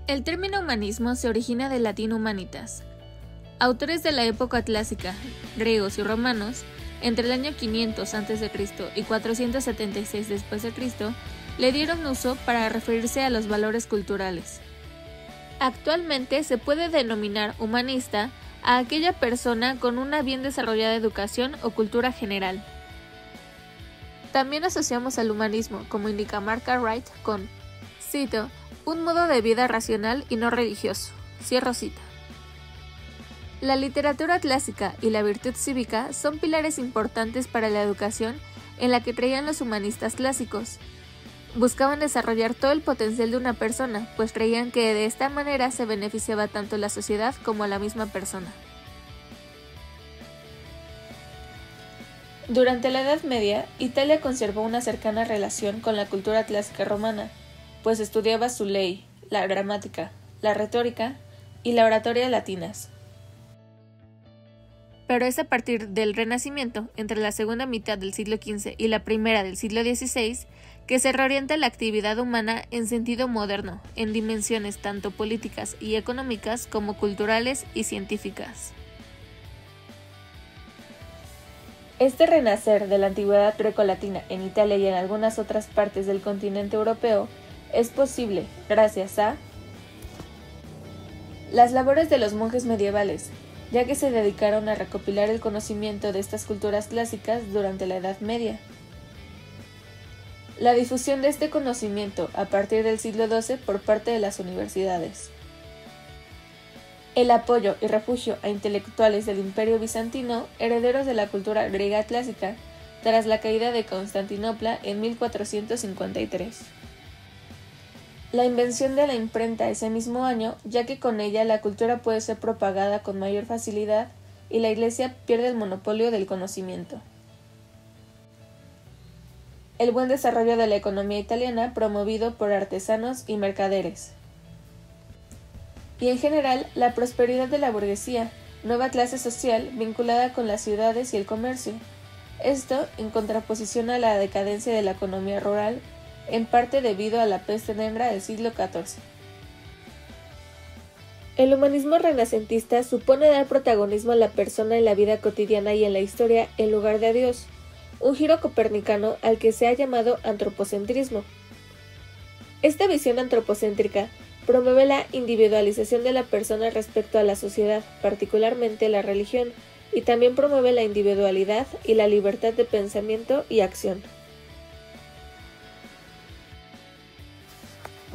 El término humanismo se origina del latín humanitas. Autores de la época clásica, griegos y romanos, entre el año 500 a.C. y 476 después de Cristo, le dieron uso para referirse a los valores culturales. Actualmente se puede denominar humanista a aquella persona con una bien desarrollada educación o cultura general. También asociamos al humanismo, como indica Mark Wright, con, cito, un modo de vida racional y no religioso. Cierro cita. La literatura clásica y la virtud cívica son pilares importantes para la educación en la que creían los humanistas clásicos. Buscaban desarrollar todo el potencial de una persona, pues creían que de esta manera se beneficiaba tanto la sociedad como a la misma persona. Durante la Edad Media, Italia conservó una cercana relación con la cultura clásica romana, pues estudiaba su ley, la gramática, la retórica y la oratoria latinas. Pero es a partir del Renacimiento, entre la segunda mitad del siglo XV y la primera del siglo XVI, que se reorienta la actividad humana en sentido moderno, en dimensiones tanto políticas y económicas como culturales y científicas. Este renacer de la antigüedad grecolatina en Italia y en algunas otras partes del continente europeo es posible gracias a las labores de los monjes medievales, ya que se dedicaron a recopilar el conocimiento de estas culturas clásicas durante la Edad Media. La difusión de este conocimiento a partir del siglo XII por parte de las universidades. El apoyo y refugio a intelectuales del Imperio bizantino, herederos de la cultura griega clásica, tras la caída de Constantinopla en 1453. La invención de la imprenta ese mismo año, ya que con ella la cultura puede ser propagada con mayor facilidad y la Iglesia pierde el monopolio del conocimiento. El buen desarrollo de la economía italiana promovido por artesanos y mercaderes. Y en general, la prosperidad de la burguesía, nueva clase social vinculada con las ciudades y el comercio. Esto en contraposición a la decadencia de la economía rural, en parte debido a la peste negra del siglo XIV. El humanismo renacentista supone dar protagonismo a la persona en la vida cotidiana y en la historia en lugar de a Dios, un giro copernicano al que se ha llamado antropocentrismo. Esta visión antropocéntrica promueve la individualización de la persona respecto a la sociedad, particularmente la religión, y también promueve la individualidad y la libertad de pensamiento y acción.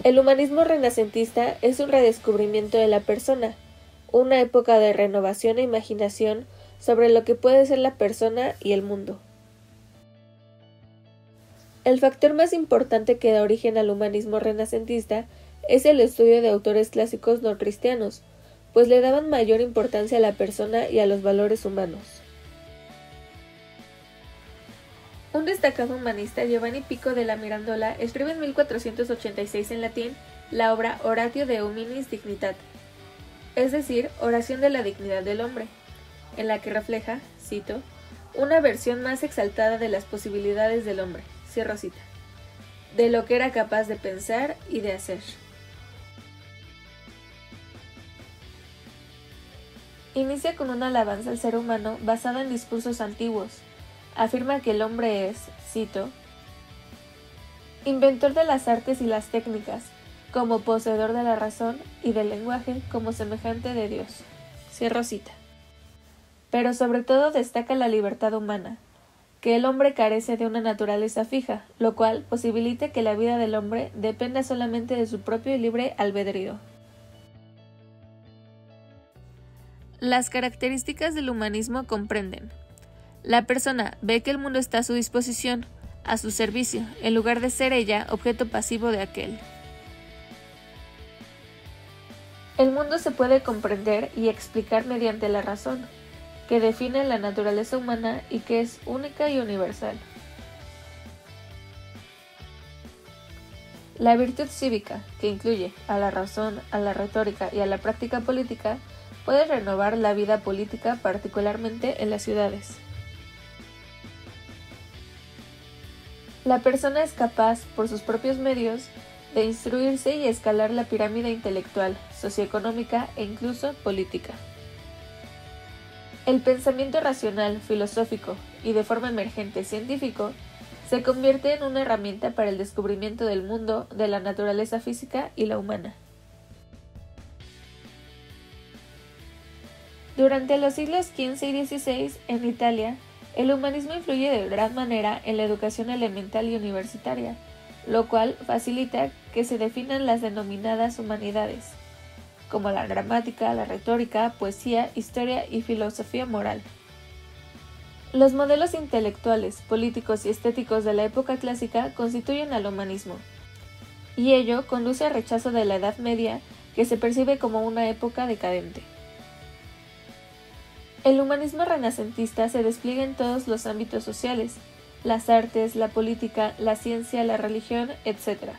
El humanismo renacentista es un redescubrimiento de la persona, una época de renovación e imaginación sobre lo que puede ser la persona y el mundo. El factor más importante que da origen al humanismo renacentista es el estudio de autores clásicos no cristianos, pues le daban mayor importancia a la persona y a los valores humanos. Un destacado humanista, Giovanni Pico della Mirandola, escribe en 1486 en latín la obra Oratio de Hominis Dignitate, es decir, oración de la dignidad del hombre, en la que refleja, cito, una versión más exaltada de las posibilidades del hombre, cierro cita, de lo que era capaz de pensar y de hacer. Inicia con una alabanza al ser humano basada en discursos antiguos. Afirma que el hombre es, cito, inventor de las artes y las técnicas, como poseedor de la razón y del lenguaje como semejante de Dios. Cierro cita. Pero sobre todo destaca la libertad humana, que el hombre carece de una naturaleza fija, lo cual posibilita que la vida del hombre dependa solamente de su propio y libre albedrío. Las características del humanismo comprenden: la persona ve que el mundo está a su disposición, a su servicio, en lugar de ser ella objeto pasivo de aquel. El mundo se puede comprender y explicar mediante la razón, que define la naturaleza humana y que es única y universal. La virtud cívica, que incluye a la razón, a la retórica y a la práctica política, puede renovar la vida política, particularmente en las ciudades. La persona es capaz, por sus propios medios, de instruirse y escalar la pirámide intelectual, socioeconómica e incluso política. El pensamiento racional, filosófico y de forma emergente científico se convierte en una herramienta para el descubrimiento del mundo, de la naturaleza física y la humana. Durante los siglos XV y XVI, en Italia, el humanismo influye de gran manera en la educación elemental y universitaria, lo cual facilita que se definan las denominadas humanidades, como la gramática, la retórica, poesía, historia y filosofía moral. Los modelos intelectuales, políticos y estéticos de la época clásica constituyen al humanismo, y ello conduce al rechazo de la Edad Media, que se percibe como una época decadente. El humanismo renacentista se despliega en todos los ámbitos sociales, las artes, la política, la ciencia, la religión, etc.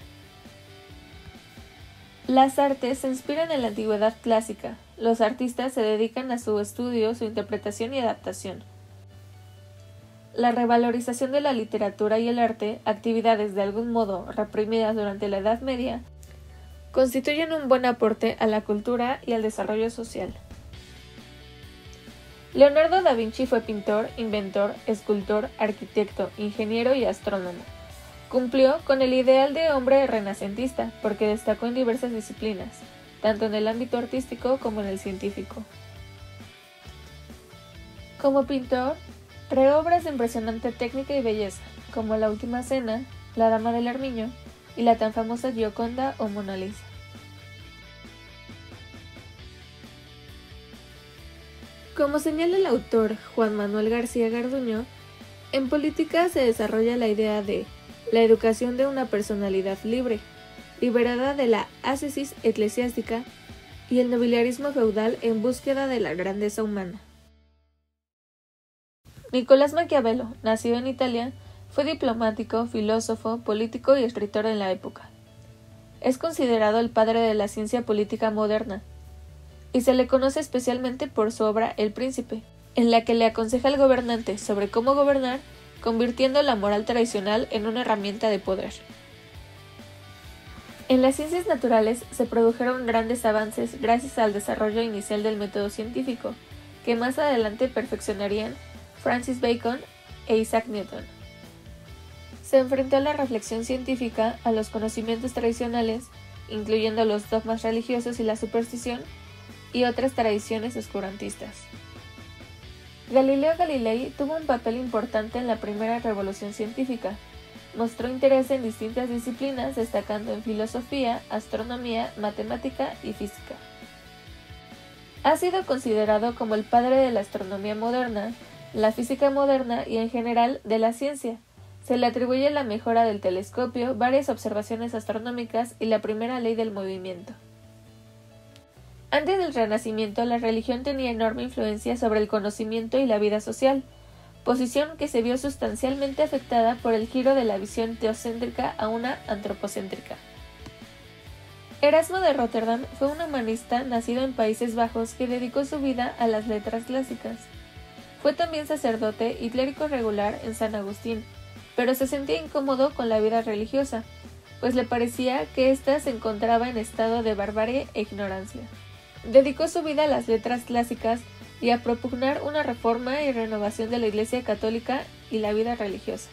Las artes se inspiran en la antigüedad clásica. Los artistas se dedican a su estudio, su interpretación y adaptación. La revalorización de la literatura y el arte, actividades de algún modo reprimidas durante la Edad Media, constituyen un buen aporte a la cultura y al desarrollo social. Leonardo da Vinci fue pintor, inventor, escultor, arquitecto, ingeniero y astrónomo. Cumplió con el ideal de hombre renacentista porque destacó en diversas disciplinas, tanto en el ámbito artístico como en el científico. Como pintor, creó obras de impresionante técnica y belleza, como La Última Cena, La Dama del Armiño y la tan famosa Gioconda o Mona Lisa. Como señala el autor Juan Manuel García Garduño, en política se desarrolla la idea de la educación de una personalidad libre, liberada de la ascesis eclesiástica y el nobiliarismo feudal en búsqueda de la grandeza humana. Nicolás Maquiavelo, nacido en Italia, fue diplomático, filósofo, político y escritor en la época. Es considerado el padre de la ciencia política moderna, y se le conoce especialmente por su obra El Príncipe, en la que le aconseja al gobernante sobre cómo gobernar, convirtiendo la moral tradicional en una herramienta de poder. En las ciencias naturales se produjeron grandes avances gracias al desarrollo inicial del método científico, que más adelante perfeccionarían Francis Bacon e Isaac Newton. Se enfrentó a la reflexión científica, a los conocimientos tradicionales, incluyendo los dogmas religiosos y la superstición, y otras tradiciones oscurantistas. Galileo Galilei tuvo un papel importante en la primera revolución científica. Mostró interés en distintas disciplinas, destacando en filosofía, astronomía, matemática y física. Ha sido considerado como el padre de la astronomía moderna, la física moderna y en general de la ciencia. Se le atribuye la mejora del telescopio, varias observaciones astronómicas y la primera ley del movimiento. Antes del Renacimiento, la religión tenía enorme influencia sobre el conocimiento y la vida social, posición que se vio sustancialmente afectada por el giro de la visión teocéntrica a una antropocéntrica. Erasmo de Róterdam fue un humanista nacido en Países Bajos que dedicó su vida a las letras clásicas. Fue también sacerdote y clérigo regular en San Agustín, pero se sentía incómodo con la vida religiosa, pues le parecía que ésta se encontraba en estado de barbarie e ignorancia. Dedicó su vida a las letras clásicas y a propugnar una reforma y renovación de la Iglesia católica y la vida religiosa.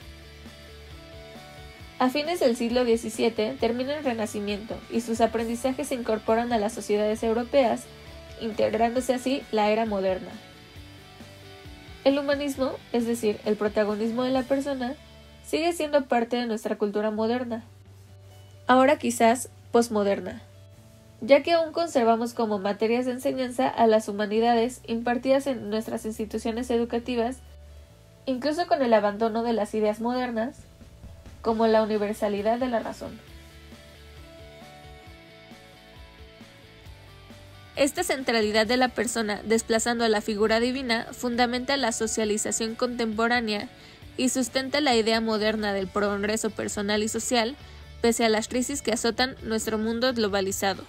A fines del siglo XVII termina el Renacimiento y sus aprendizajes se incorporan a las sociedades europeas, integrándose así la era moderna. El humanismo, es decir, el protagonismo de la persona, sigue siendo parte de nuestra cultura moderna, ahora quizás posmoderna, ya que aún conservamos como materias de enseñanza a las humanidades impartidas en nuestras instituciones educativas, incluso con el abandono de las ideas modernas, como la universalidad de la razón. Esta centralidad de la persona, desplazando a la figura divina, fundamenta la socialización contemporánea y sustenta la idea moderna del progreso personal y social, pese a las crisis que azotan nuestro mundo globalizado.